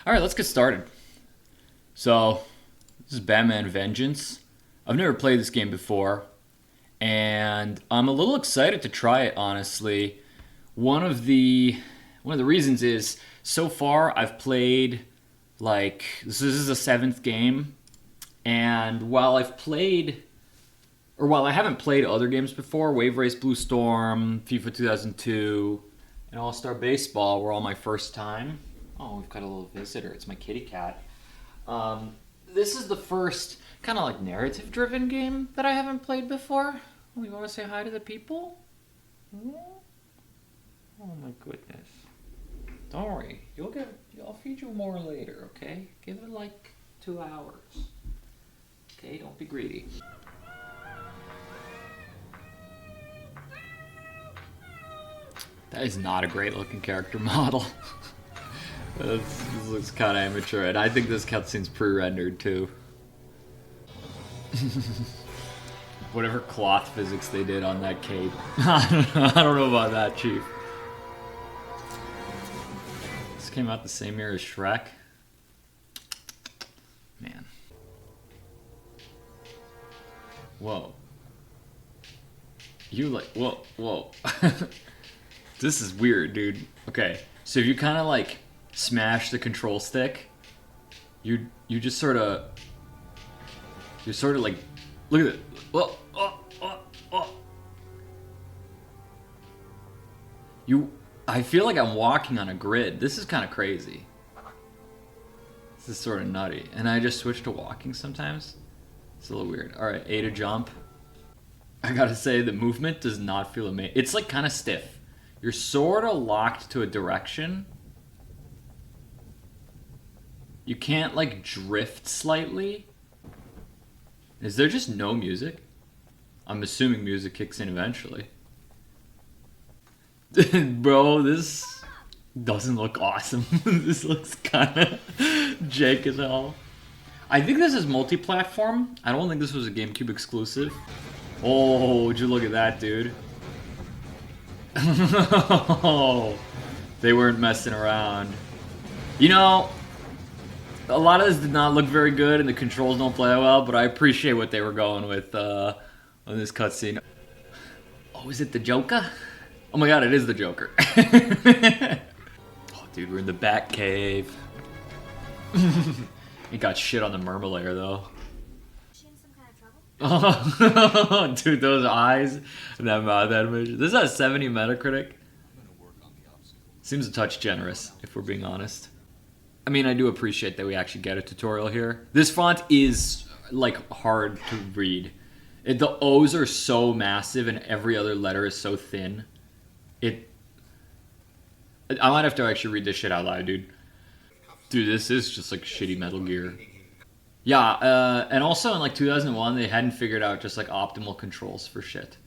Alright, let's get started. So, this is Batman Vengeance. I've never played this game before, and I'm a little excited to try it, honestly. One of the reasons is, so far I've played, this is the 7th game, and while I haven't played other games before, Wave Race Blue Storm, FIFA 2002, and All-Star Baseball were all my first time. Oh, we've got a little visitor. It's my kitty cat. This is the first kind of like narrative-driven game that I haven't played before. Oh, you want to say hi to the people? Oh my goodness. Don't worry. I'll feed you more later, okay? Give it like 2 hours. Okay, don't be greedy. That is not a great looking character model. This looks kind of immature, and I think this cutscene's pre-rendered too. Whatever cloth physics they did on that cape. I don't know about that, Chief. This came out the same year as Shrek. Man. Whoa. Whoa. This is weird, dude. Okay, so if you kind of like smash the control stick, you just sort of like, look at it. I feel like I'm walking on a grid. This is kind of crazy. This is sort of nutty. And I just switch to walking sometimes. It's a little weird. All right, A to jump. I gotta say, the movement does not feel amazing. It's like kind of stiff. You're sort of locked to a direction. You can't like drift slightly. Is there just no music? I'm assuming music kicks in eventually. Bro, this doesn't look awesome. This looks kind of jank as hell. I think this is multi-platform. I don't think this was a GameCube exclusive. Oh, would you look at that, dude? They weren't messing around. You know, a lot of this did not look very good, and the controls don't play well, but I appreciate what they were going with on this cutscene. Oh, is it the Joker? Oh my god, it is the Joker. Oh, dude, we're in the Bat Cave. He got shit on the Murmulator, though. Oh, dude, those eyes and that mouth animation. This has 70 Metacritic. Seems a touch generous, if we're being honest. I mean, I do appreciate that we actually get a tutorial here. This font is, like, hard to read. The O's are so massive and every other letter is so thin. I might have to actually read this shit out loud, dude. Dude, this is just like shitty Metal Gear. Yeah, and also in like 2001, they hadn't figured out just like optimal controls for shit.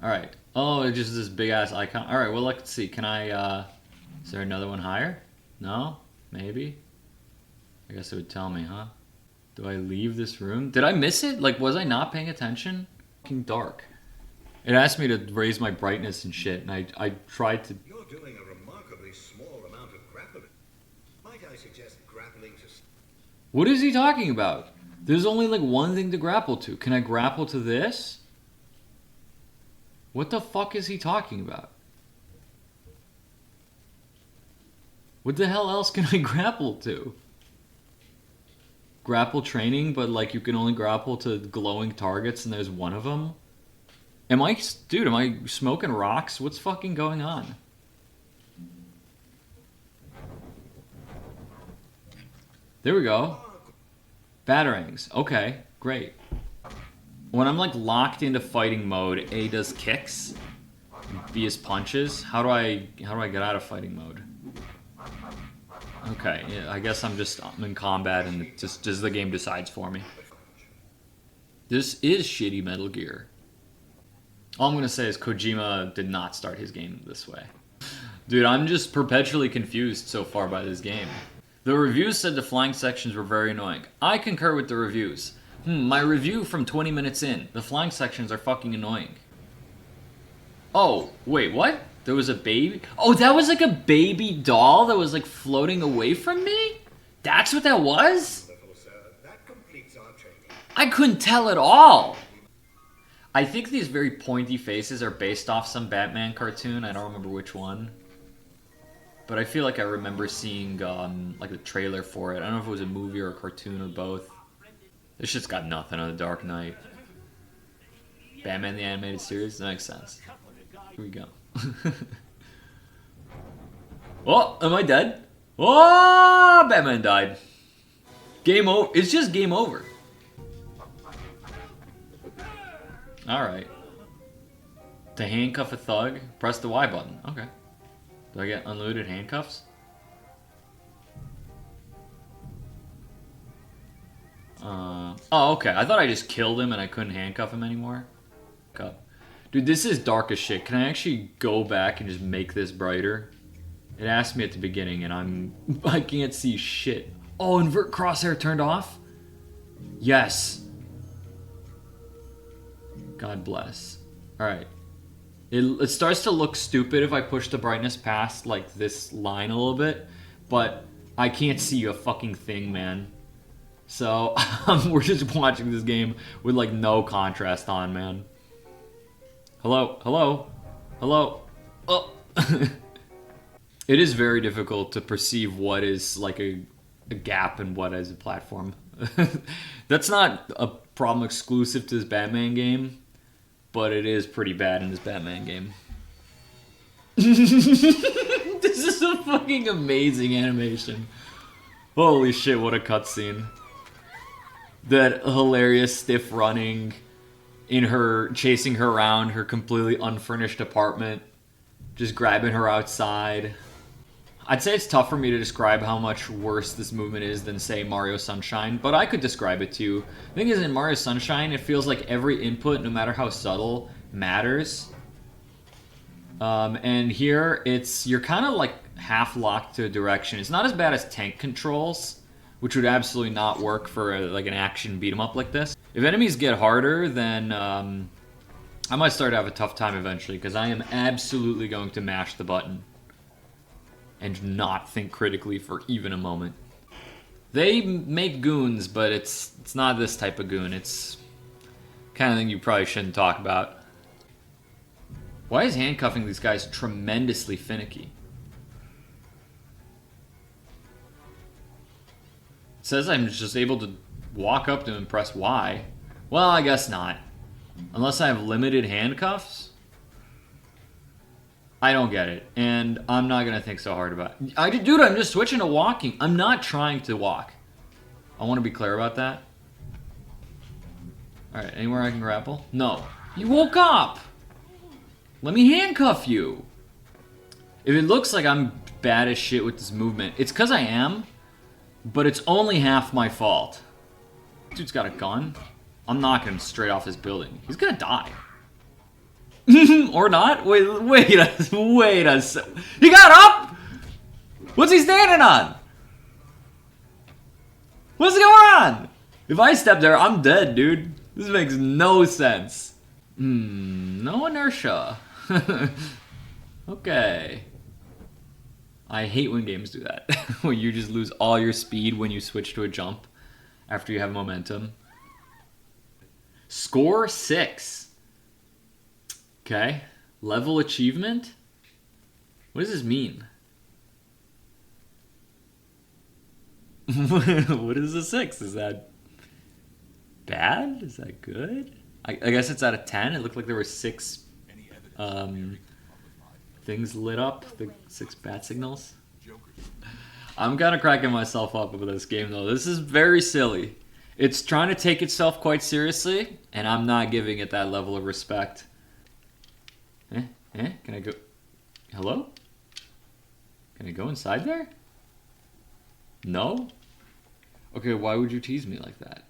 Alright. Oh, it's just this big ass icon. Alright, well, let's see. Can I, is there another one higher? No? Maybe? I guess it would tell me, huh? Do I leave this room? Did I miss it? Like, was I not paying attention? Fucking dark. It asked me to raise my brightness and shit, and I tried to... You're doing a remarkably small amount of grappling. Might I suggest grappling to... What is he talking about? There's only like one thing to grapple to. Can I grapple to this? What the fuck is he talking about? What the hell else can I grapple to? Grapple training, but like you can only grapple to glowing targets and there's one of them? Am I smoking rocks? What's fucking going on? There we go. Batarangs. Okay, great. When I'm like locked into fighting mode, A does kicks, B is punches. How do I get out of fighting mode? Okay, yeah, I guess I'm in combat and it just the game decides for me. This is shitty Metal Gear. All I'm gonna say is Kojima did not start his game this way. Dude, I'm just perpetually confused so far by this game. The reviews said the flying sections were very annoying. I concur with the reviews. My review from 20 minutes in. The flying sections are fucking annoying. Oh, wait, what? There was a baby? Oh, that was like a baby doll that was like floating away from me? That's what that was? Wonderful, sir. That completes our training. I couldn't tell at all. I think these very pointy faces are based off some Batman cartoon. I don't remember which one. But I feel like I remember seeing like the trailer for it. I don't know if it was a movie or a cartoon or both. This shit's got nothing on The Dark Knight. Batman the Animated Series? That makes sense. Here we go. Oh, am I dead? Oh, Batman died. Game over. It's just game over. Alright. To handcuff a thug, press the Y button. Okay. Do I get unlimited handcuffs? Oh, okay. I thought I just killed him and I couldn't handcuff him anymore. God. Dude, this is dark as shit. Can I actually go back and just make this brighter? It asked me at the beginning and I can't see shit. Oh, invert crosshair turned off? Yes. God bless. Alright. It starts to look stupid if I push the brightness past, like, this line a little bit. But I can't see a fucking thing, man. So, we're just watching this game with, like, no contrast on, man. Hello? Hello? Hello? Oh! It is very difficult to perceive what is, like, a gap and what is a platform. That's not a problem exclusive to this Batman game. But it is pretty bad in this Batman game. This is a fucking amazing animation. Holy shit, what a cutscene. That hilarious stiff running in her, chasing her around her completely unfurnished apartment. Just grabbing her outside. I'd say it's tough for me to describe how much worse this movement is than, say, Mario Sunshine, but I could describe it to you. The thing is, in Mario Sunshine, it feels like every input, no matter how subtle, matters. And here, you're kind of like half locked to a direction. It's not as bad as tank controls, which would absolutely not work for like an action beat 'em up like this. If enemies get harder, then I might start to have a tough time eventually, because I am absolutely going to mash the button. And not think critically for even a moment. They make goons, but it's not this type of goon. It's kind of thing you probably shouldn't talk about. Why is handcuffing these guys tremendously finicky? It says I'm just able to walk up to him and press Y. Well, I guess not. Unless I have limited handcuffs? I don't get it, and I'm not gonna think so hard about it. Dude, I'm just switching to walking. I'm not trying to walk. I want to be clear about that. Alright, anywhere I can grapple? No. You woke up! Let me handcuff you! If it looks like I'm bad as shit with this movement, it's because I am, but it's only half my fault. Dude's got a gun. I'm knocking him straight off this building. He's gonna die. Or not? Wait a sec. He got up? What's he standing on? What's going on? If I step there, I'm dead, dude. This makes no sense. No inertia. Okay. I hate when games do that. When you just lose all your speed when you switch to a jump after you have momentum. Score 6. Okay, level achievement? What does this mean? What is a 6? Is that bad? Is that good? I guess it's out of 10. It looked like there were 6 things lit up, the 6 bat signals. I'm kind of cracking myself up with this game though. This is very silly. It's trying to take itself quite seriously, and I'm not giving it that level of respect. Can I go? Hello? Can I go inside there? No? Okay, why would you tease me like that?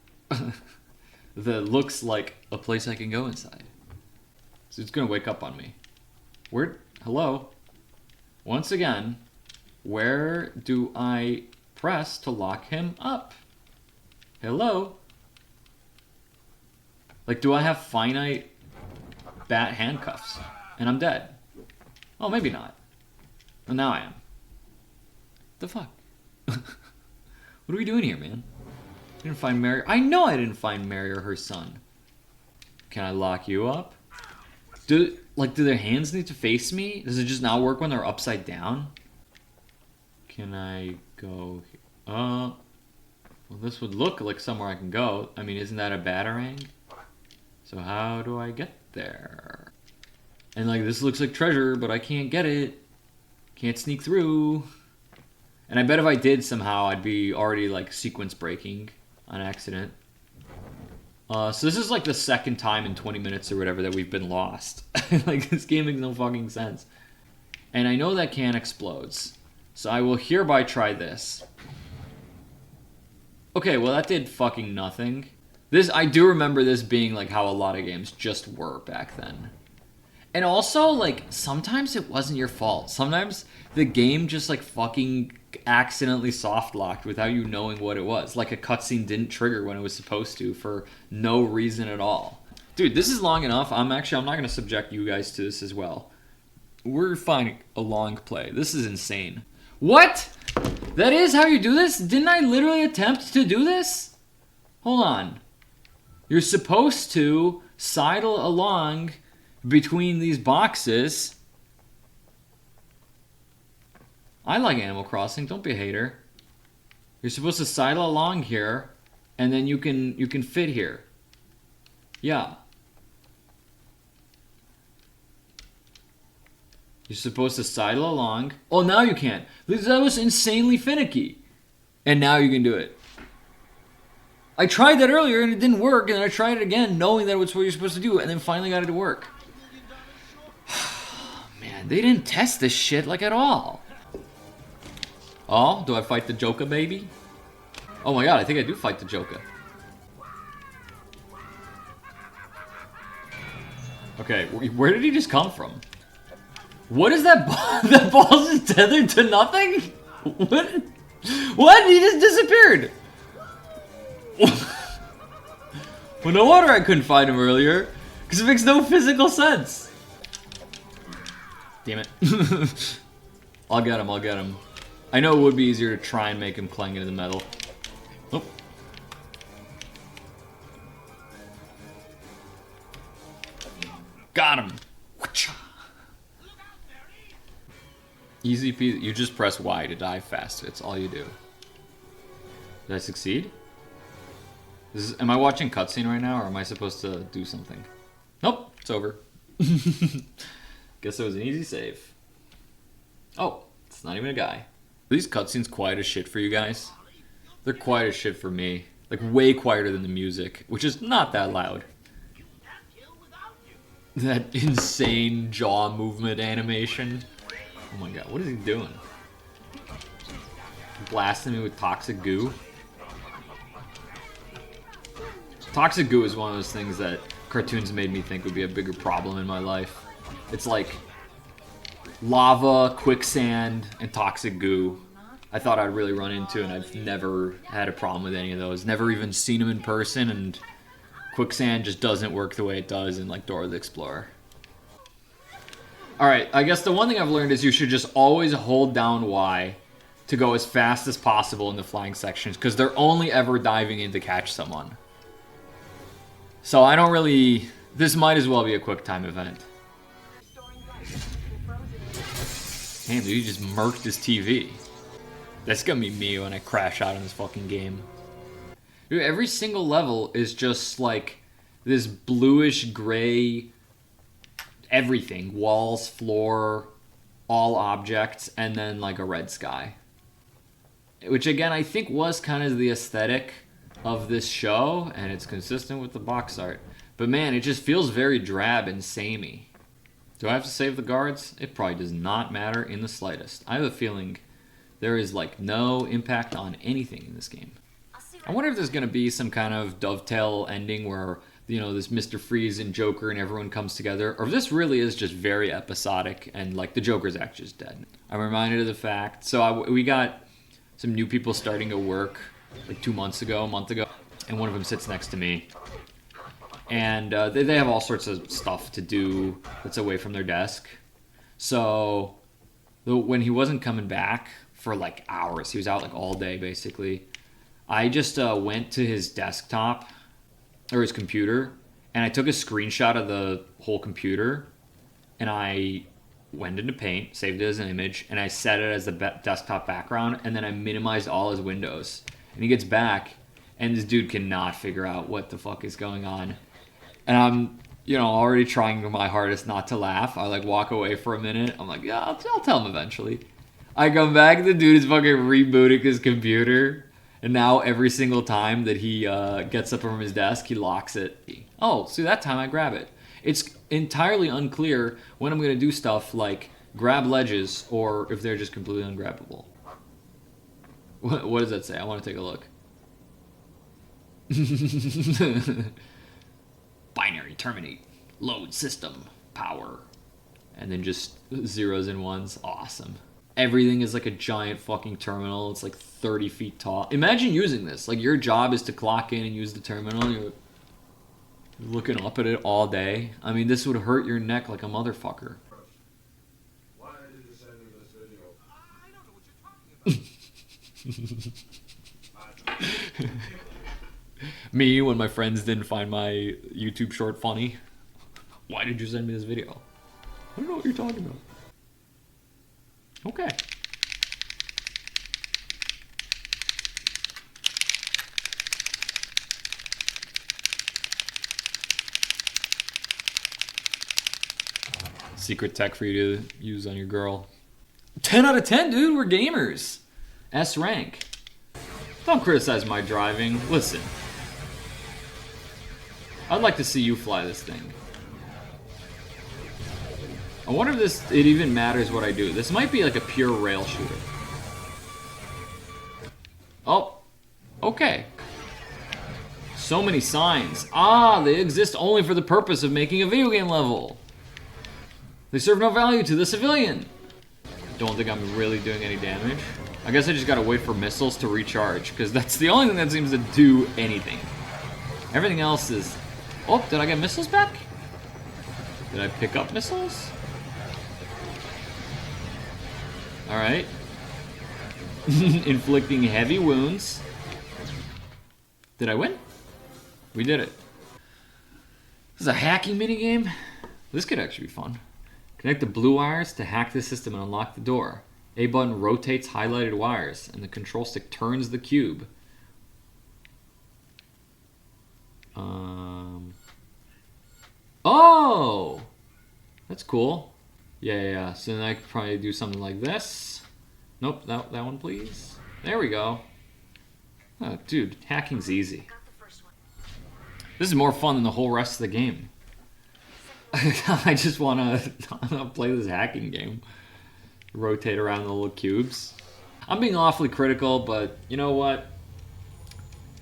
That looks like a place I can go inside. So it's gonna wake up on me. Hello? Once again, where do I press to lock him up? Hello? Like, do I have finite bat handcuffs? And I'm dead. Oh, maybe not. Well, now I am. The fuck? What are we doing here, man? I didn't find Mary. I know I didn't find Mary or her son. Can I lock you up? Do their hands need to face me? Does it just not work when they're upside down? Can I go here? Well, this would look like somewhere I can go. I mean, isn't that a batarang? So how do I get there? And like, this looks like treasure, but I can't get it. Can't sneak through. And I bet if I did somehow, I'd be already like sequence breaking on accident. So this is like the second time in 20 minutes or whatever that we've been lost. Like, this game makes no fucking sense. And I know that can explodes. So I will hereby try this. Okay, well that did fucking nothing. I do remember this being like how a lot of games just were back then. And also, like, sometimes it wasn't your fault. Sometimes the game just like fucking accidentally soft locked without you knowing what it was. Like a cutscene didn't trigger when it was supposed to for no reason at all. Dude, this is long enough. I'm not gonna subject you guys to this as well. We're finding a long play. This is insane. What? That is how you do this? Didn't I literally attempt to do this? Hold on. You're supposed to sidle along between these boxes. I like Animal Crossing, don't be a hater. You're supposed to sidle along here, and then you can fit here. Yeah. You're supposed to sidle along. Oh, now you can't. That was insanely finicky. And now you can do it. I tried that earlier and it didn't work, and then I tried it again knowing that was what you're supposed to do, and then finally got it to work. Man, they didn't test this shit like at all. Oh, do I fight the Joker, baby? Oh my god, I think I do fight the Joker. Okay, where did he just come from? What is that ball? That ball's just tethered to nothing? What? What? He just disappeared. Well, no wonder I couldn't find him earlier. Because it makes no physical sense. Damn it. I'll get him. I know it would be easier to try and make him clang into the metal. Oh. Got him. Easy peasy. You just press Y to die faster. It's all you do. Did I succeed? Am I watching cutscene right now, or am I supposed to do something? Nope, it's over. Guess it was an easy save. Oh, it's not even a guy. Are these cutscenes quiet as shit for you guys? They're quiet as shit for me. Like, way quieter than the music, which is not that loud. That insane jaw movement animation. Oh my god, what is he doing? Blasting me with toxic goo? Toxic goo is one of those things that cartoons made me think would be a bigger problem in my life. It's like lava, quicksand, and toxic goo. I thought I'd really run into, and I've never had a problem with any of those. Never even seen them in person, and quicksand just doesn't work the way it does in like Dora the Explorer. Alright, I guess the one thing I've learned is you should just always hold down Y to go as fast as possible in the flying sections, because they're only ever diving in to catch someone. So I don't really... This might as well be a quick time event. Damn, dude, he just murked his TV. That's gonna be me when I crash out in this fucking game. Dude, every single level is just like this bluish gray everything. Walls, floor, all objects, and then like a red sky. Which again, I think was kind of the aesthetic of this show, and it's consistent with the box art. But man, it just feels very drab and samey. Do I have to save the guards? It probably does not matter in the slightest. I have a feeling there is like no impact on anything in this game. I wonder if there's going to be some kind of dovetail ending where, you know, this Mr. Freeze and Joker and everyone comes together, or if this really is just very episodic and like the Joker's actually just dead. I'm reminded of the fact, we got some new people starting to work like a month ago, and one of them sits next to me. And they have all sorts of stuff to do that's away from their desk. So when he wasn't coming back for like hours, he was out like all day basically, I just went to his desktop or his computer, and I took a screenshot of the whole computer, and I went into Paint, saved it as an image, and I set it as the desktop background, and then I minimized all his windows. And he gets back, and this dude cannot figure out what the fuck is going on. And I'm, already trying my hardest not to laugh. I like walk away for a minute. I'm like, yeah, I'll tell him eventually. I come back, the dude is fucking rebooting his computer. And now every single time that he gets up from his desk, he locks it. Oh, see, that time I grab it. It's entirely unclear when I'm going to do stuff like grab ledges or if they're just completely ungrabbable. What does that say? I want to take a look. Binary terminate. Load system. Power. And then just zeros and ones. Awesome. Everything is like a giant fucking terminal. It's like 30 feet tall. Imagine using this. Like, your job is to clock in and use the terminal. You're looking up at it all day. I mean, this would hurt your neck like a motherfucker. Why did you send me this video? I don't know what you're talking about. Me, when my friends didn't find my YouTube short funny. Why did you send me this video? I don't know what you're talking about. Okay. Secret tech for you to use on your girl. 10 out of 10, dude. We're gamers. S rank. Don't criticize my driving. Listen. I'd like to see you fly this thing. I wonder if it even matters what I do. This might be like a pure rail shooter. Oh. Okay. So many signs. Ah, they exist only for the purpose of making a video game level. They serve no value to the civilian. Don't think I'm really doing any damage. I guess I just gotta wait for missiles to recharge, because that's the only thing that seems to do anything. Everything else is... Oh, did I get missiles back? Did I pick up missiles? Alright. Inflicting heavy wounds. Did I win? We did it. This is a hacking minigame? This could actually be fun. Connect the blue wires to hack the system and unlock the door. A button rotates highlighted wires, and the control stick turns the cube. Oh! That's cool. Yeah. So then I could probably do something like this. Nope, that one, please. There we go. Oh, dude, hacking's easy. This is more fun than the whole rest of the game. I just want to play this hacking game. Rotate around the little cubes. I'm being awfully critical, but you know what?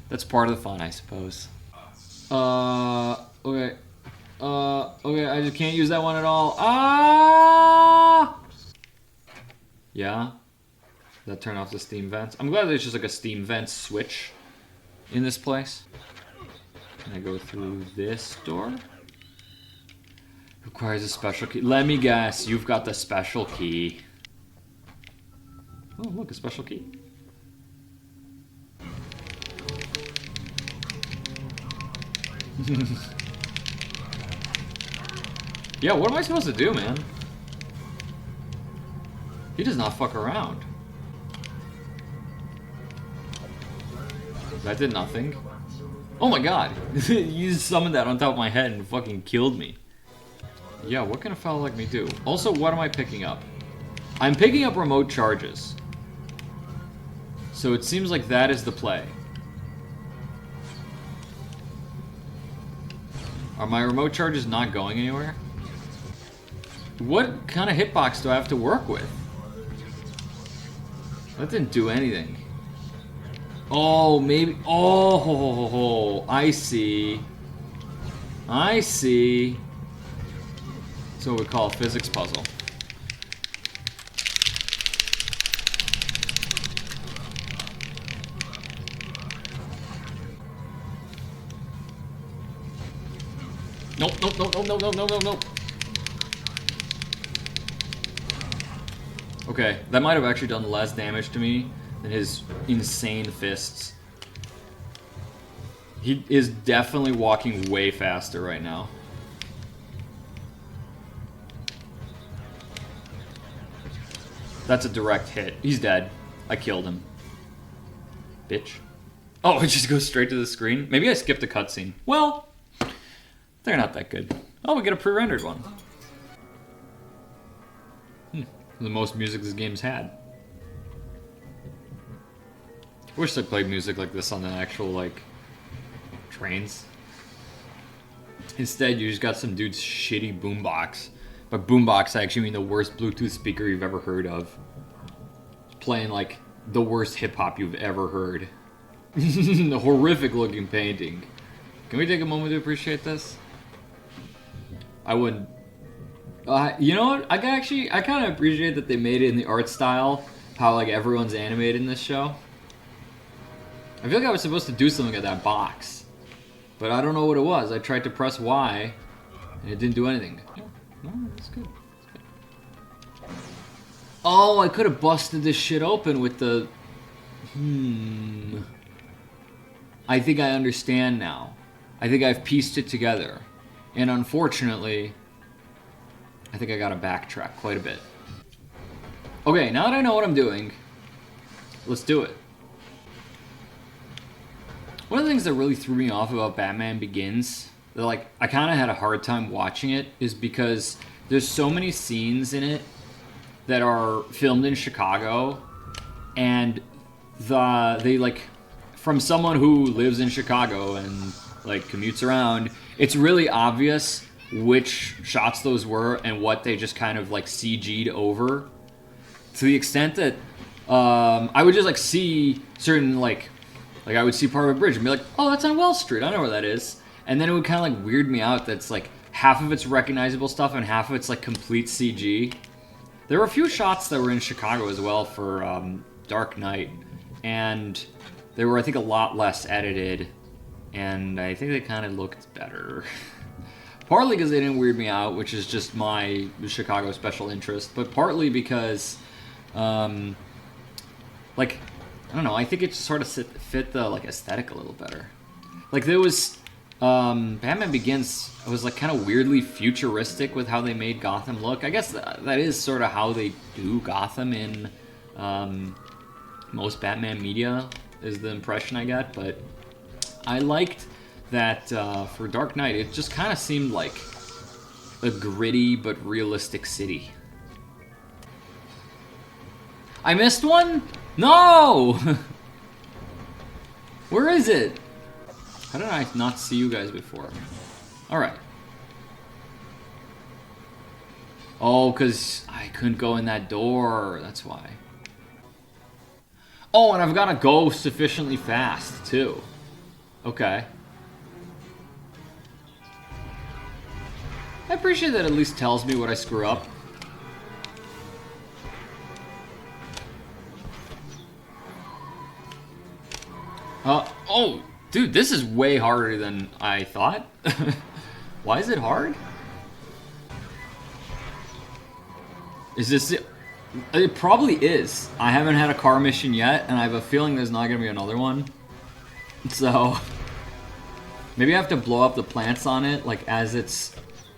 That's part of the fun, I suppose. Okay. Okay, I just can't use that one at all. Ah! Yeah? Does that turn off the steam vents? I'm glad there's just like a steam vent switch in this place. Can I go through this door? Requires a special key. Let me guess, you've got the special key. Oh, look, a special key. Yeah, what am I supposed to do, man? He does not fuck around. That did nothing. Oh my god! You just summoned that on top of my head and fucking killed me. Yeah, what can a fellow like me do? Also, what am I picking up? I'm picking up remote charges. So it seems like that is the play. Are my remote charges not going anywhere? What kind of hitbox do I have to work with? That didn't do anything. Oh, maybe... Oh, I see. I see. That's what we call a physics puzzle. Nope. Okay, that might have actually done less damage to me than his insane fists. He is definitely walking way faster right now. That's a direct hit. He's dead. I killed him. Bitch. Oh, it just goes straight to the screen? Maybe I skipped a cutscene. Well, they're not that good. Oh, we get a pre-rendered one. The most music this game's had. I wish they played music like this on the actual, like, trains. Instead, you just got some dude's shitty boombox. By boombox, I actually mean the worst Bluetooth speaker you've ever heard of. It's playing, like, the worst hip-hop you've ever heard. The horrific looking painting. Can we take a moment to appreciate this? I would. You know what? I kind of appreciate that they made it in the art style, how like everyone's animated in this show. I feel like I was supposed to do something at that box, but I don't know what it was. I tried to press Y, and it didn't do anything. Yeah, no, that's good. Oh, I could have busted this shit open with the. I think I understand now. I think I've pieced it together. And unfortunately, I think I gotta backtrack quite a bit. Okay, now that I know what I'm doing, let's do it. One of the things that really threw me off about Batman Begins, that like I kind of had a hard time watching it, is because there's so many scenes in it that are filmed in Chicago, and they like, from someone who lives in Chicago and like commutes around, it's really obvious which shots those were and what they just kind of like CG'd over, to the extent that I would just like see certain like I would see part of a bridge and be like, oh, that's on Wall Street, I know where that is, and then it would kind of like weird me out that's like half of it's recognizable stuff and half of it's like complete CG. There were a few shots that were in Chicago as well for Dark Knight, and they were, I think, a lot less edited, and I think they kind of looked better. Partly because they didn't weird me out, which is just my Chicago special interest, but partly because, like, I don't know, I think it just sort of fit the, like, aesthetic a little better. Like, there was, Batman Begins was, like, kind of weirdly futuristic with how they made Gotham look. I guess that is sort of how they do Gotham in, most Batman media, is the impression I get, but I liked that for Dark Knight, it just kind of seemed like a gritty but realistic city. I missed one? No! Where is it? How did I not see you guys before? Alright. Oh, because I couldn't go in that door, that's why. Oh, and I've got to go sufficiently fast, too. Okay. I appreciate that it at least tells me what I screw up. Oh, dude, this is way harder than I thought. Why is it hard? Is this it? It probably is. I haven't had a car mission yet, and I have a feeling there's not going to be another one. So, maybe I have to blow up the plants on it, like, as it's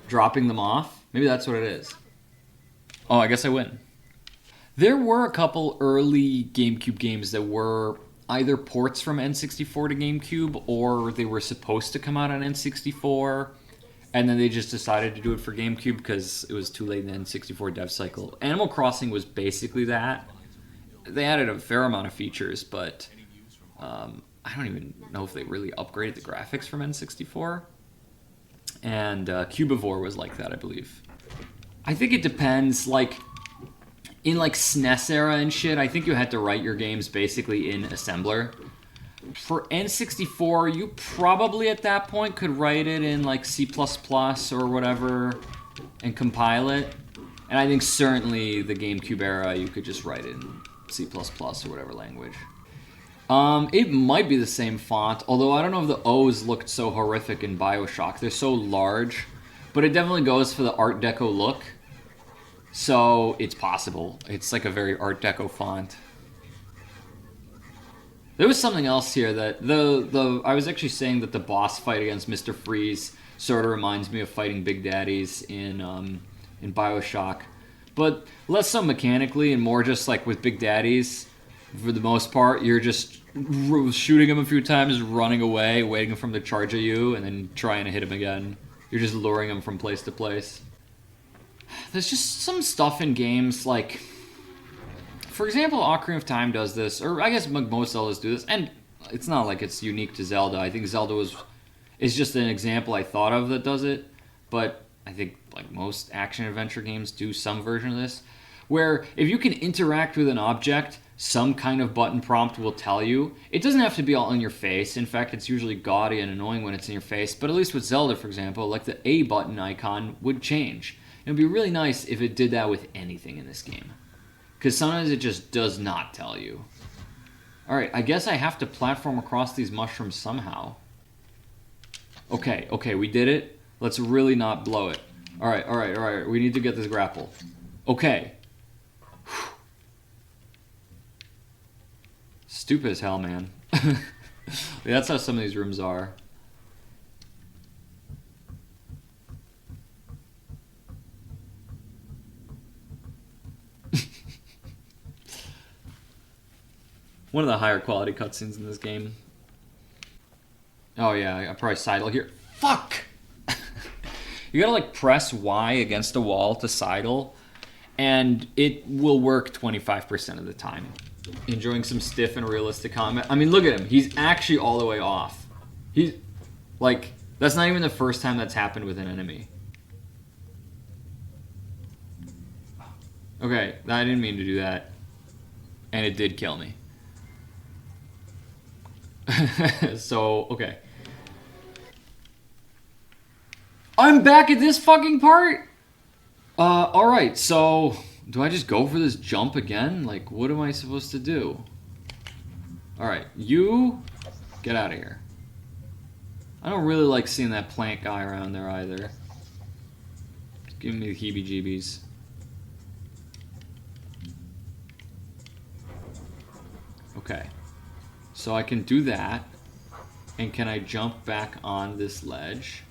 dropping them off. Maybe that's what it is. Oh, I guess I win. There were a couple early GameCube games that were either ports from N64 to GameCube, or they were supposed to come out on N64, and then they just decided to do it for GameCube because it was too late in the N64 dev cycle. Animal Crossing was basically that. They added a fair amount of features, but I don't even know if they really upgraded the graphics from N64. And Cubivore was like that, I believe. I think it depends, like, in like SNES era and shit, I think you had to write your games basically in assembler. For N64, you probably at that point could write it in like C++ or whatever and compile it. And I think certainly the GameCube era, you could just write it in C++ or whatever language. It might be the same font, although I don't know if the O's looked so horrific in BioShock. They're so large, but it definitely goes for the Art Deco look. So it's possible. It's like a very Art Deco font. There was something else here that the I was actually saying that the boss fight against Mr. Freeze sort of reminds me of fighting Big Daddies in BioShock, but less so mechanically and more just like with Big Daddies. For the most part, you're just shooting him a few times, running away, waiting for him to charge at you, and then trying to hit him again. You're just luring him from place to place. There's just some stuff in games like, for example, Ocarina of Time does this, or I guess most Zeldas do this, and it's not like it's unique to Zelda. I think Zelda is just an example I thought of that does it, but I think like most action-adventure games do some version of this, where if you can interact with an object, some kind of button prompt will tell you. It doesn't have to be all in your face. In fact, it's usually gaudy and annoying when it's in your face, but at least with Zelda, for example, like the A button icon would change. It would be really nice if it did that with anything in this game, because sometimes it just does not tell you. Alright, I guess I have to platform across these mushrooms somehow. Okay, we did it. Let's really not blow it. Alright, we need to get this grapple. Okay. Stupid as hell, man. That's how some of these rooms are. One of the higher quality cutscenes in this game. Oh yeah, I probably sidle here. Fuck! You gotta like press Y against a wall to sidle, and it will work 25% of the time. Enjoying some stiff and realistic combat. I mean, look at him. He's actually all the way off. He's like, that's not even the first time that's happened with an enemy. Okay, I didn't mean to do that. And it did kill me. So, okay. I'm back at this fucking part? Alright, so do I just go for this jump again? Like, what am I supposed to do? Alright, you get out of here. I don't really like seeing that plant guy around there either. It's giving me the heebie-jeebies. Okay. So I can do that. And can I jump back on this ledge?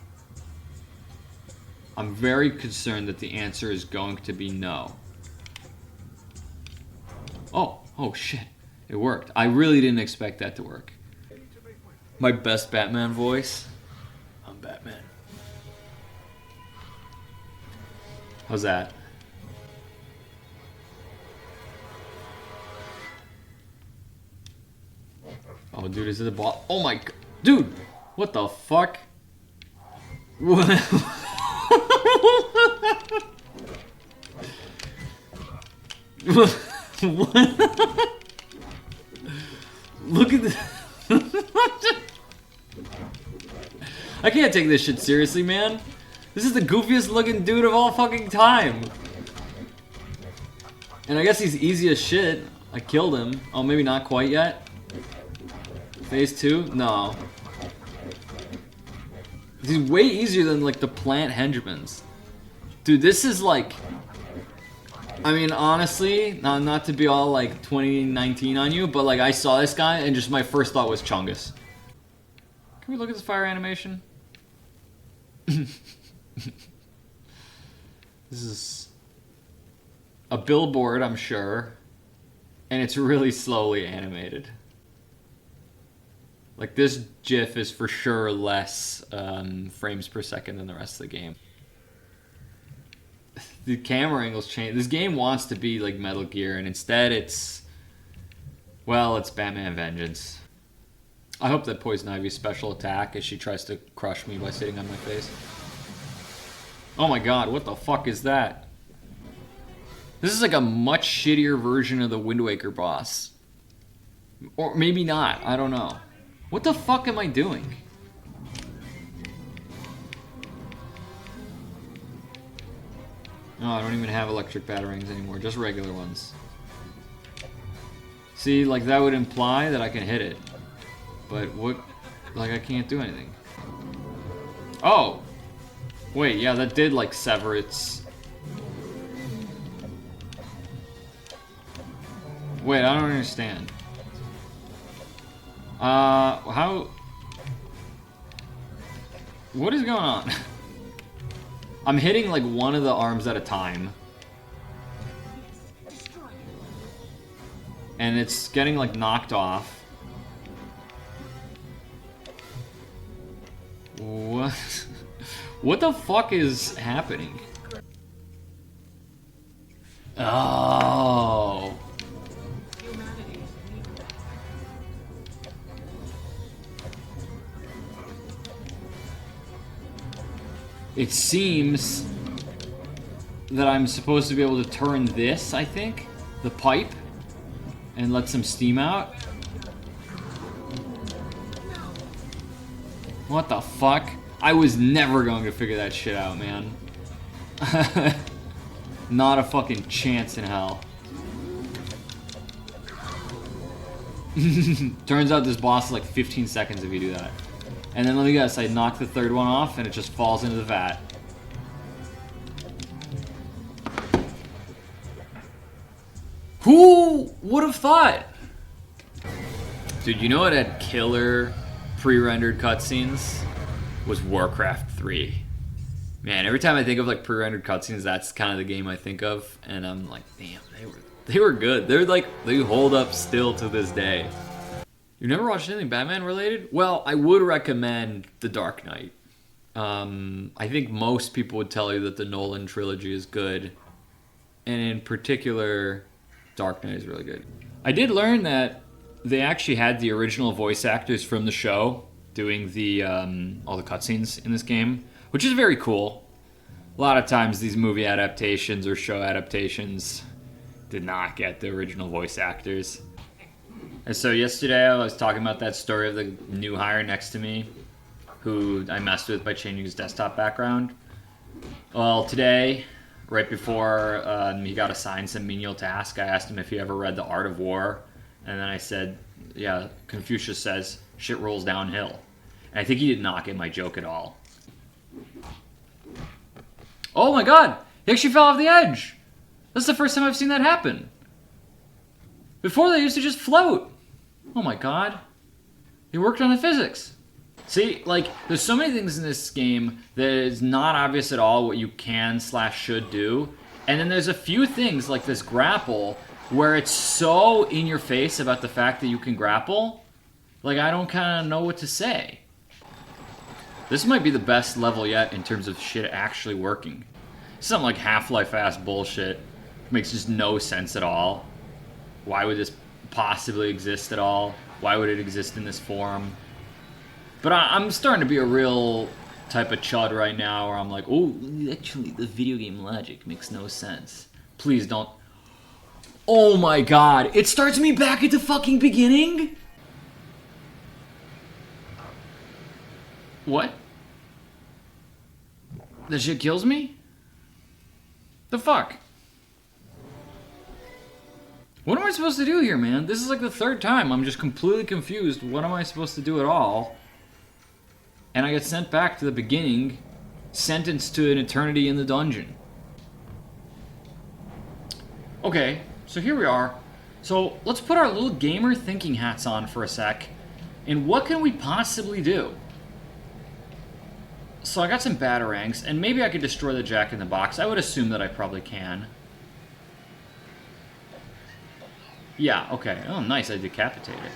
I'm very concerned that the answer is going to be no. Oh shit. It worked. I really didn't expect that to work. My best Batman voice. I'm Batman. How's that? Oh, dude, is it a ball? Oh my god. Dude! What the fuck? What? What? Look at this. I can't take this shit seriously, man. This is the goofiest looking dude of all fucking time. And I guess he's easy as shit. I killed him. Oh, maybe not quite yet. Phase 2? No. He's way easier than like the plant henchmen's. Dude, this is like, I mean, honestly, not to be all like 2019 on you, but like I saw this guy and just my first thought was Chungus. Can we look at this fire animation? This is a billboard, I'm sure, and it's really slowly animated. Like, this GIF is for sure less frames per second than the rest of the game. The camera angles change. This game wants to be like Metal Gear, and instead it's, well, it's Batman Vengeance. I hope that Poison Ivy's special attack as she tries to crush me by sitting on my face. Oh my god, what the fuck is that? This is like a much shittier version of the Wind Waker boss. Or maybe not, I don't know. What the fuck am I doing? No, I don't even have electric batarangs anymore, just regular ones. See, like that would imply that I can hit it. But what, like I can't do anything. Oh! Wait, yeah, that did like sever its... Wait, I don't understand. How... What is going on? I'm hitting, like, one of the arms at a time. And it's getting, like, knocked off. What? What the fuck is happening? Oh. It seems that I'm supposed to be able to turn this, I think, the pipe, and let some steam out. What the fuck? I was never going to figure that shit out, man. Not a fucking chance in hell. Turns out this boss is like 15 seconds if you do that. And then let me guess, I knock the third one off and it just falls into the vat. Who would have thought? Dude, you know what had killer pre-rendered cutscenes? Was Warcraft 3. Man, every time I think of like pre-rendered cutscenes, that's kind of the game I think of, and I'm like, damn, they were good. They're like, they hold up still to this day. You've never watched anything Batman related? Well, I would recommend The Dark Knight. I think most people would tell you that the Nolan trilogy is good, and in particular, Dark Knight is really good. I did learn that they actually had the original voice actors from the show doing the all the cutscenes in this game, which is very cool. A lot of times these movie adaptations or show adaptations did not get the original voice actors. And so yesterday I was talking about that story of the new hire next to me who I messed with by changing his desktop background. Well, today, right before he got assigned some menial task, I asked him if he ever read The Art of War. And then I said, yeah, Confucius says, shit rolls downhill. And I think he did not get my joke at all. Oh my god! He actually fell off the edge! That's the first time I've seen that happen. Before they used to just float. Oh my god. He worked on the physics. See, like, there's so many things in this game that is not obvious at all what you can/should do. And then there's a few things, like this grapple, where it's so in your face about the fact that you can grapple. Like, I don't kind of know what to say. This might be the best level yet in terms of shit actually working. Something like Half-Life ass bullshit. Makes just no sense at all. Why would this possibly exist at all? Why would it exist in this form? But I'm starting to be a real type of chud right now where I'm like, oh, actually, the video game logic makes no sense. Please don't. Oh my god, it starts me back at the fucking beginning? What? That shit kills me? The fuck? What am I supposed to do here, man? This is like the third time. I'm just completely confused. What am I supposed to do at all? And I get sent back to the beginning, sentenced to an eternity in the dungeon. Okay, so here we are. So let's put our little gamer thinking hats on for a sec. And what can we possibly do? So I got some batarangs, and maybe I could destroy the Jack-in-the-Box. I would assume that I probably can. Yeah, okay. Oh, nice, I decapitated it.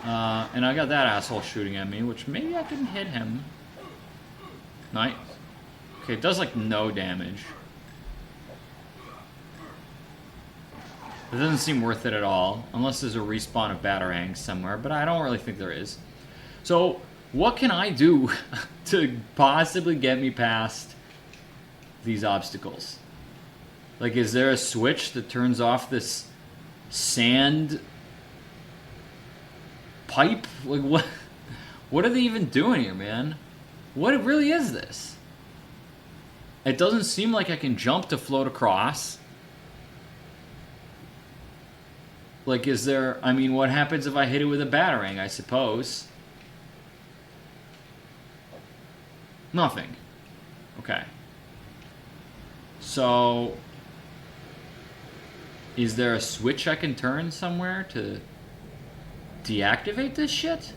And I got that asshole shooting at me, which maybe I can hit him. Nice. Okay, it does, like, no damage. It doesn't seem worth it at all, unless there's a respawn of batarangs somewhere, but I don't really think there is. So, what can I do to possibly get me past these obstacles? Like, is there a switch that turns off this sand pipe? Like, what are they even doing here, man? What really is this? It doesn't seem like I can jump to float across. Like, is there... I mean, what happens if I hit it with a batarang, I suppose? Nothing. Okay. So... is there a switch I can turn somewhere to deactivate this shit?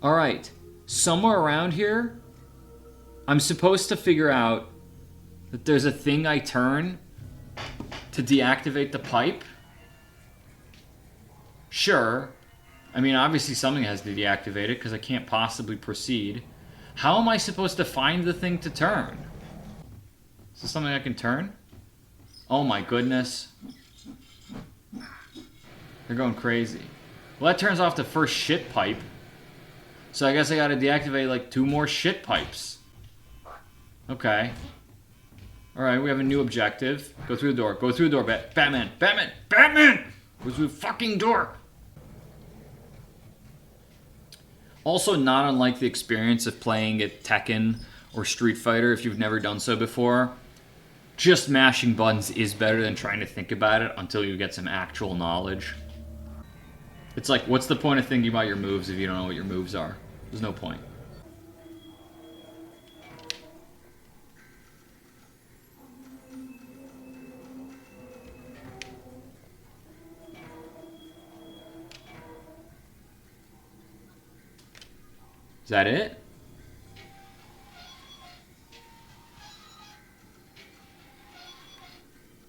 Alright, somewhere around here, I'm supposed to figure out that there's a thing I turn to deactivate the pipe. Sure. I mean, obviously something has to deactivate it because I can't possibly proceed. How am I supposed to find the thing to turn? Is this something I can turn? Oh my goodness. They're going crazy. Well, that turns off the first shit pipe. So I guess I gotta deactivate like 2 more shit pipes. Okay. Alright, we have a new objective. Go through the door. Go through the door, Batman. Batman! Batman! Go through the fucking door! Also, not unlike the experience of playing at Tekken or Street Fighter if you've never done so before. Just mashing buttons is better than trying to think about it until you get some actual knowledge. It's like, what's the point of thinking about your moves if you don't know what your moves are? There's no point. Is that it?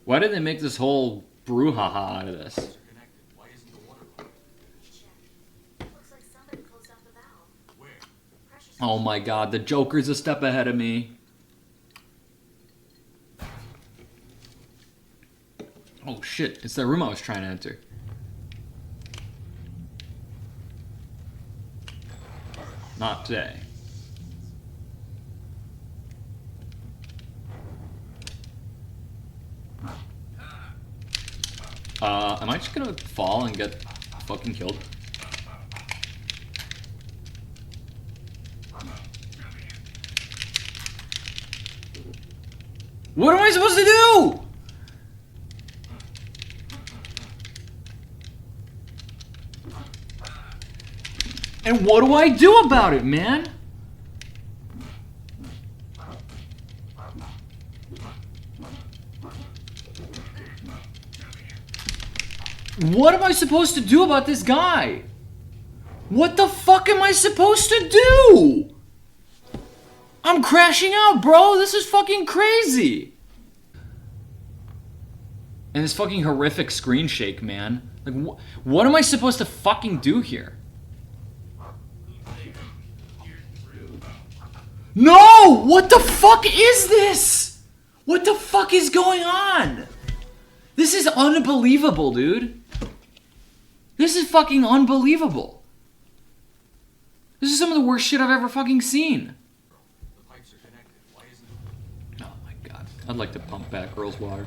Why did they make this whole brouhaha out of this? Oh my god, the Joker's a step ahead of me. Oh shit, it's that room I was trying to enter. Not today. Am I just gonna fall and get fucking killed? What am I supposed to do? And what do I do about it, man? What am I supposed to do about this guy? What the fuck am I supposed to do? I'm crashing out, bro. This is fucking crazy. And this fucking horrific screen shake, man. Like, what am I supposed to fucking do here? No! What the fuck is this? What the fuck is going on? This is unbelievable, dude. This is fucking unbelievable. This is some of the worst shit I've ever fucking seen. Oh my god. I'd like to pump back girls' water.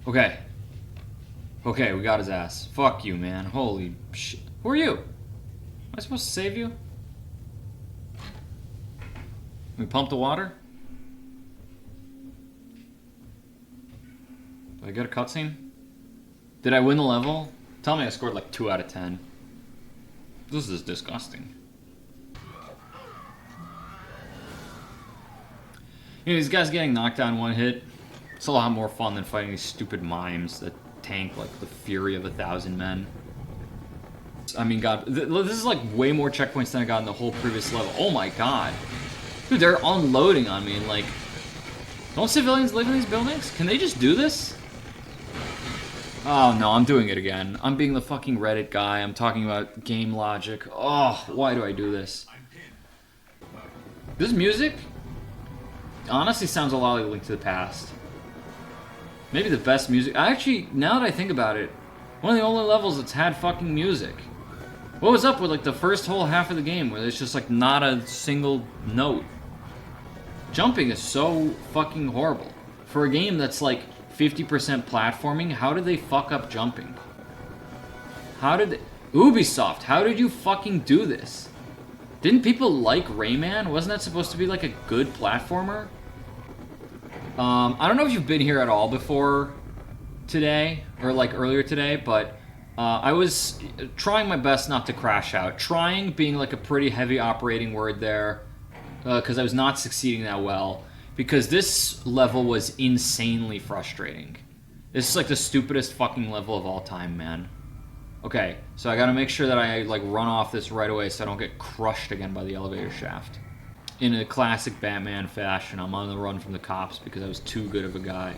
Okay. Okay, we got his ass. Fuck you, man. Holy shit. Who are you? Am I supposed to save you? We pump the water? Did I get a cutscene? Did I win the level? Tell me I scored like 2 out of 10. This is disgusting. You know, these guys getting knocked down one hit. It's a lot more fun than fighting these stupid mimes that tank like the fury of 1,000 men. I mean, god, this is like way more checkpoints than I got in the whole previous level. Oh my god. Dude, they're unloading on me and like... Don't civilians live in these buildings? Can they just do this? Oh no, I'm doing it again. I'm being the fucking Reddit guy. I'm talking about game logic. Oh, why do I do this? This music honestly sounds a lot like Link to the Past. Maybe the best music. Actually, now that I think about it, one of the only levels that's had fucking music. What was up with like the first whole half of the game where there's just like not a single note? Jumping is so fucking horrible. For a game that's like 50% platforming, how did they fuck up jumping? How did they... Ubisoft, how did you fucking do this? Didn't people like Rayman? Wasn't that supposed to be like a good platformer? I don't know if you've been here at all before today, or like earlier today, but I was trying my best not to crash out. Trying being like a pretty heavy operating word there, because I was not succeeding that well. Because this level was insanely frustrating. This is like the stupidest fucking level of all time, man. Okay, so I gotta make sure that I like run off this right away so I don't get crushed again by the elevator shaft. In a classic Batman fashion, I'm on the run from the cops because I was too good of a guy.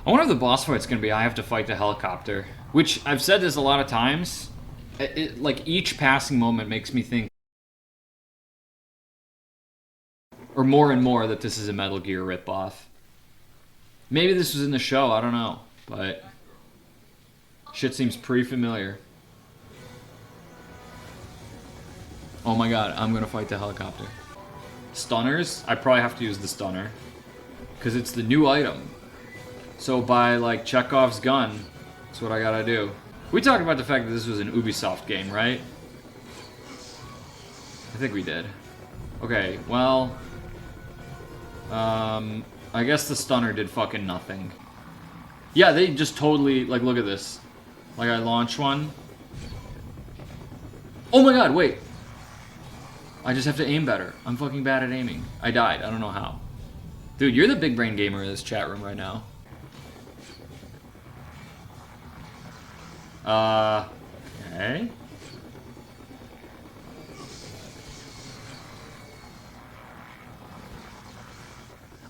I wonder if the boss fight's gonna be I have to fight the helicopter. Which, I've said this a lot of times. Like, each passing moment makes me think, or more and more, that this is a Metal Gear ripoff. Maybe this was in the show, I don't know. But shit seems pretty familiar. Oh my god, I'm gonna fight the helicopter. Stunners? I probably have to use the stunner. Because it's the new item. So by, like, Chekhov's gun, that's what I gotta do. We talked about the fact that this was an Ubisoft game, right? I think we did. Okay, well... I guess the stunner did fucking nothing. Yeah, they just totally... Like, look at this. Like, I launch one. Oh my god, wait! I just have to aim better. I'm fucking bad at aiming. I died. I don't know how. Dude, you're the big brain gamer in this chat room right now. Okay.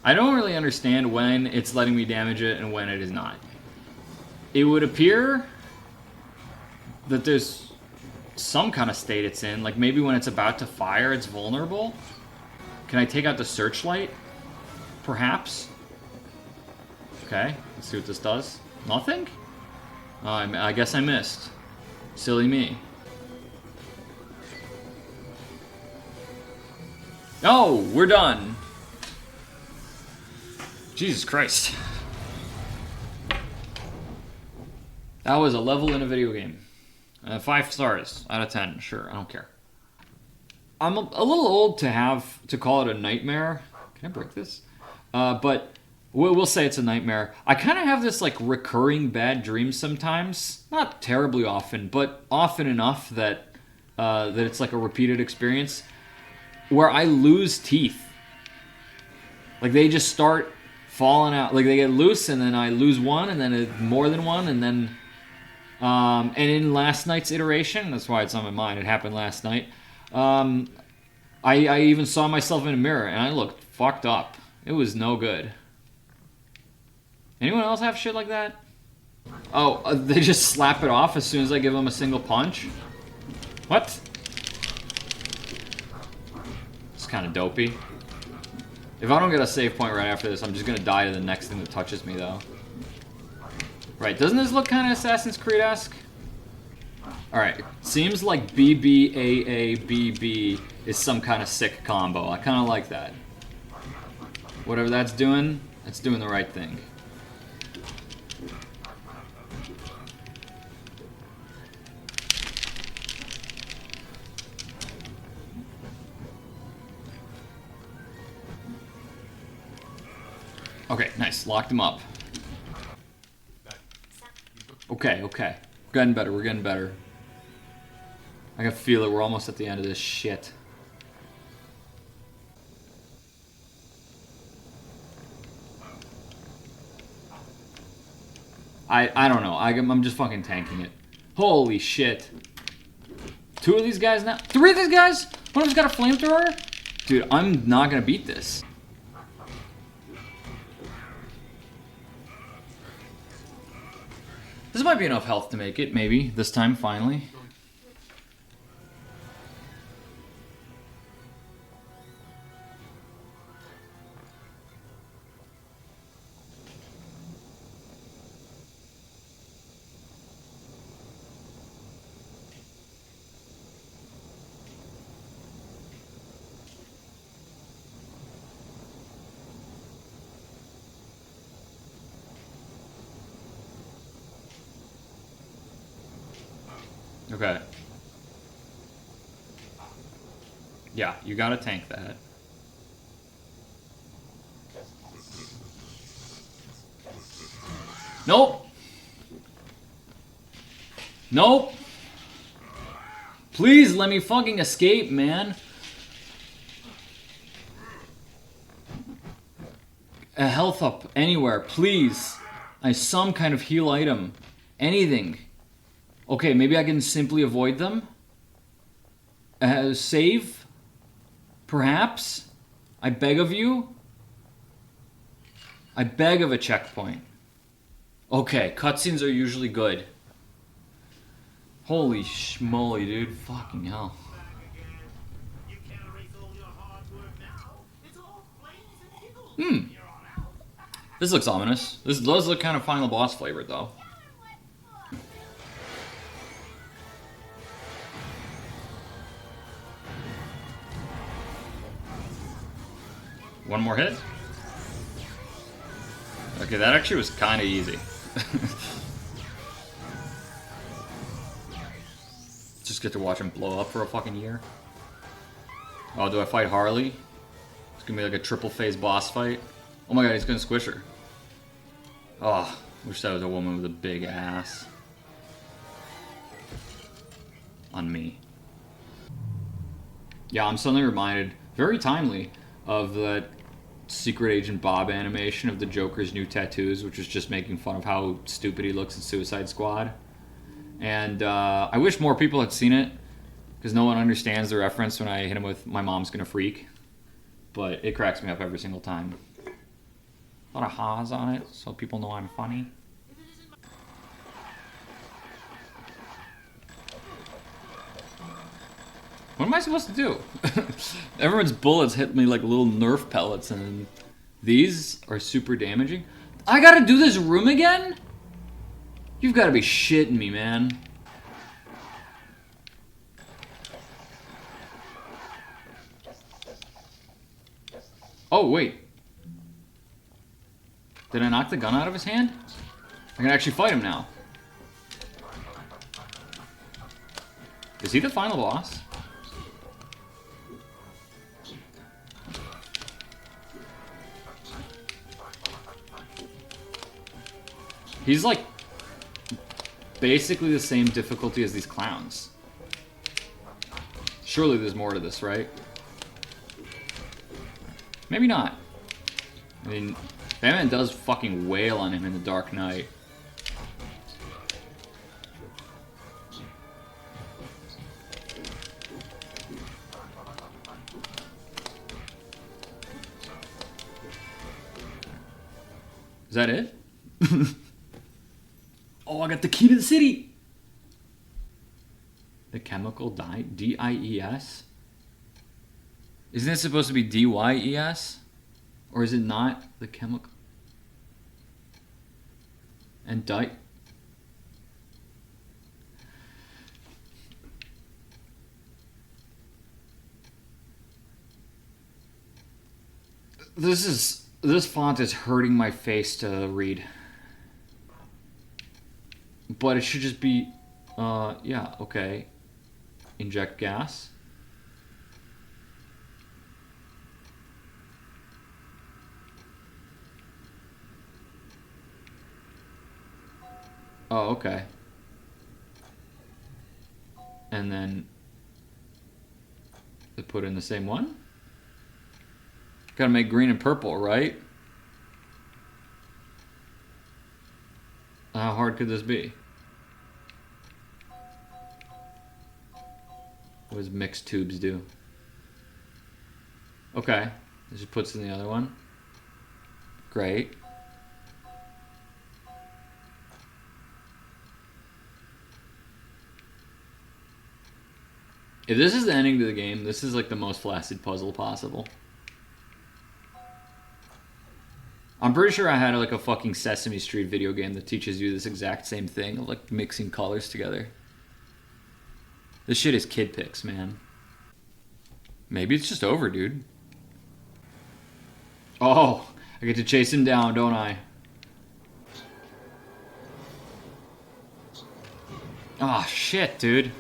I don't really understand when it's letting me damage it and when it is not. It would appear that there's some kind of state it's in. Like maybe when it's about to fire, it's vulnerable. Can I take out the searchlight? Perhaps. Okay, let's see what this does. Nothing? I guess I missed. Silly me. Oh, we're done. Jesus Christ. That was a level in a video game. 5 stars out of 10. Sure, I don't care. I'm a little old to call it a nightmare. Can I break this? But we'll say it's a nightmare. I kind of have this like recurring bad dreams sometimes. Not terribly often, but often enough that that it's like a repeated experience where I lose teeth. Like they just start falling out. Like they get loose and then I lose one and then more than one and then and in last night's iteration, that's why it's on my mind. It happened last night. I even saw myself in a mirror and I looked fucked up. It was no good. Anyone else have shit like that? Oh, they just slap it off as soon as I give them a single punch? What? It's kind of dopey. If I don't get a save point right after this, I'm just gonna die to the next thing that touches me, though. Right, doesn't this look kind of Assassin's Creed-esque? Alright, seems like BBAABB is some kind of sick combo. I kind of like that. Whatever that's doing the right thing. Okay, nice. Locked him up. Okay. We're getting better. I can feel it. We're almost at the end of this shit. I don't know. I'm just fucking tanking it. Holy shit. 2 of these guys now? 3 of these guys? One of them's got a flamethrower? Dude, I'm not gonna beat this. This might be enough health to make it, maybe. This time, finally. Okay. Yeah, you gotta tank that. Nope. Nope. Please let me fucking escape, man. A health up anywhere, please. Some kind of heal item. Anything. Okay, maybe I can simply avoid them. Save? Perhaps? I beg of you? I beg of a checkpoint. Okay, cutscenes are usually good. Holy schmoly, dude. Fucking hell. This looks ominous. This does look kind of final boss flavored, though. One more hit? Okay, that actually was kind of easy. Just get to watch him blow up for a fucking year. Oh, do I fight Harley? It's gonna be like a triple phase boss fight. Oh my god, he's gonna squish her. Oh, wish that was a woman with a big ass. On me. Yeah, I'm suddenly reminded, very timely, of the Secret Agent Bob animation of the Joker's new tattoos, which was just making fun of how stupid he looks in Suicide Squad. And I wish more people had seen it, because no one understands the reference when I hit him with "my mom's gonna freak." But it cracks me up every single time. A lot of ha's on it, so people know I'm funny. What am I supposed to do? Everyone's bullets hit me like little Nerf pellets, and these are super damaging. I gotta do this room again? You've gotta be shitting me, man. Oh, wait. Did I knock the gun out of his hand? I can actually fight him now. Is he the final boss? He's like basically the same difficulty as these clowns. Surely there's more to this, right? Maybe not. I mean, Batman does fucking wail on him in The Dark Knight. Is that it? Oh, I got the key to the city! The chemical D-I-E-S? Isn't it supposed to be D-Y-E-S? Or is it not the chemical? And this font is hurting my face to read. But it should just be, yeah, okay. Inject gas. Oh, okay. And then they put in the same one? Gotta make green and purple, right? How hard could this be? What does mixed tubes do? Okay. It just puts in the other one. Great. If this is the ending to the game, this is like the most flaccid puzzle possible. I'm pretty sure I had like a fucking Sesame Street video game that teaches you this exact same thing of like mixing colors together. This shit is kid pics, man. Maybe it's just over, dude. Oh, I get to chase him down, don't I? Oh, shit, dude.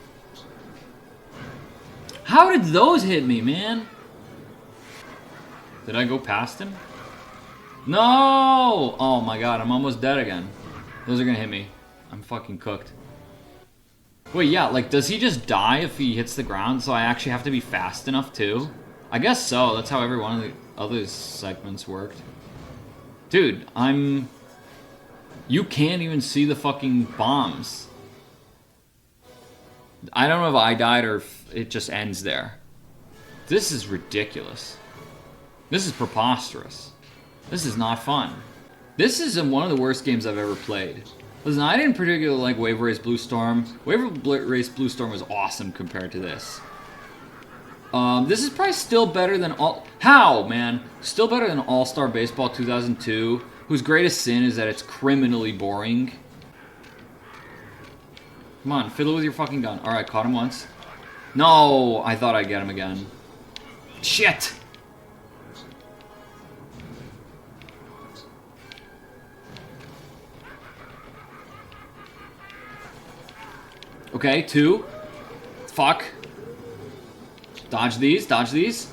How did those hit me, man? Did I go past him? No! Oh my god, I'm almost dead again. Those are gonna hit me. I'm fucking cooked. Wait, yeah, like, does he just die if he hits the ground, so I actually have to be fast enough, too? I guess so. That's how every one of the other segments worked. Dude, You can't even see the fucking bombs. I don't know if I died or if it just ends there. This is ridiculous. This is preposterous. This is not fun. This is one of the worst games I've ever played. Listen, I didn't particularly like Wave Race Blue Storm. Wave Race Blue Storm was awesome compared to this. This is probably still better than Still better than All-Star Baseball 2002, whose greatest sin is that it's criminally boring. Come on, fiddle with your fucking gun. Alright, caught him once. No, I thought I'd get him again. Shit! Okay, 2. Fuck. Dodge these, dodge these.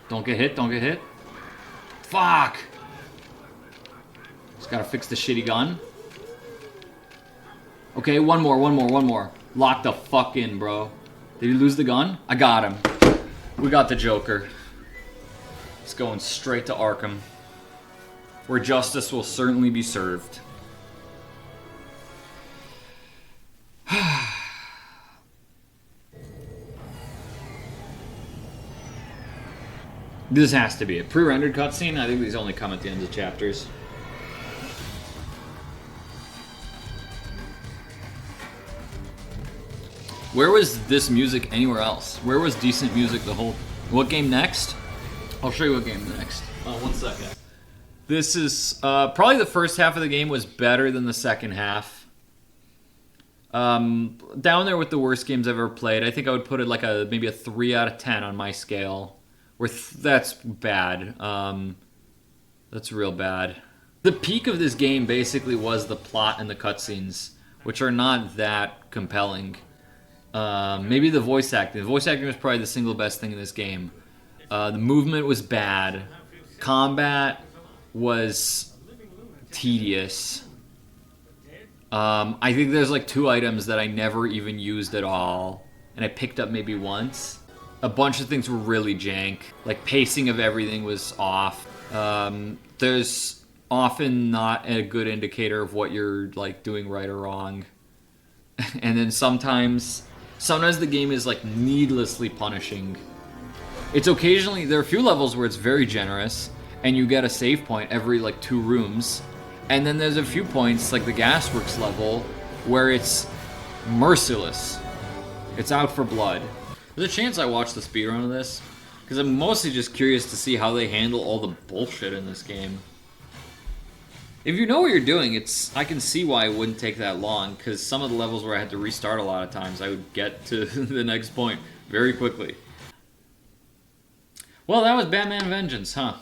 Don't get hit, don't get hit. Fuck! Just gotta fix the shitty gun. Okay, one more. Lock the fuck in, bro. Did he lose the gun? I got him. We got the Joker. It's going straight to Arkham, where justice will certainly be served. This has to be a pre-rendered cutscene. I think these only come at the end of chapters. Where was this music anywhere else? Where was decent music the whole... What game next? I'll show you what game next. 1 second. This is... probably the first half of the game was better than the second half. Down there with the worst games I've ever played. I think I would put it like maybe a 3 out of 10 on my scale. That's bad. That's real bad. The peak of this game basically was the plot and the cutscenes, which are not that compelling. Maybe the voice acting. The voice acting was probably the single best thing in this game. The movement was bad. Combat was tedious. I think there's like 2 items that I never even used at all, and I picked up maybe once. A bunch of things were really jank. Like, pacing of everything was off. There's often not a good indicator of what you're like doing right or wrong. And then sometimes the game is like needlessly punishing. It's occasionally, there are a few levels where it's very generous, and you get a save point every like 2 rooms. And then there's a few points, like the Gasworks level, where it's merciless. It's out for blood. There's a chance I watch the speedrun of this, because I'm mostly just curious to see how they handle all the bullshit in this game. If you know what you're doing, I can see why it wouldn't take that long, because some of the levels where I had to restart a lot of times, I would get to the next point very quickly. Well, that was Batman Vengeance, huh?